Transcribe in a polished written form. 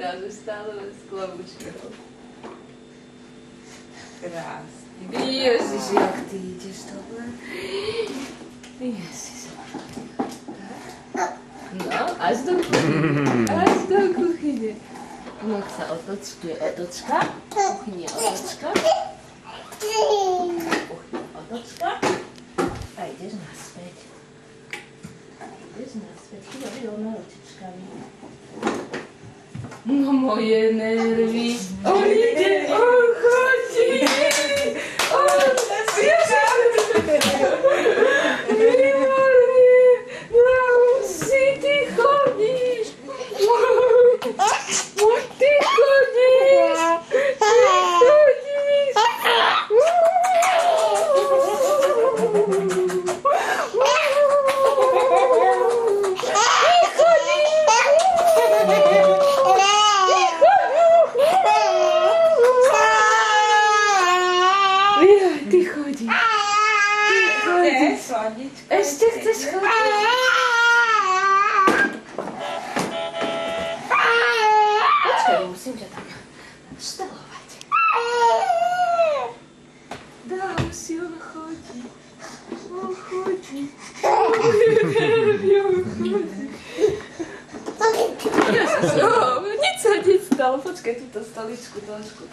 ukáže stále bez klobúčkov. Krásne. Ježiš, jak ty ideš dobre. Ježiš. No, až do kuchyne. Až do kuchyne. Moc sa otočka. Kuchyne otočka. Kuchyne otočka. A ideš naspäť. Chyba ručičkami. No moje nervy. On ide, on chodí. On výborne. Musí, ty chodíš. Ty chodíš. Ešte chceš chodiť? Počkaj, musím ťa tak naštelovať. Dá, musí on chodí. On chodí. Nič sa nestalo. Počkaj, túto stoličku trošku.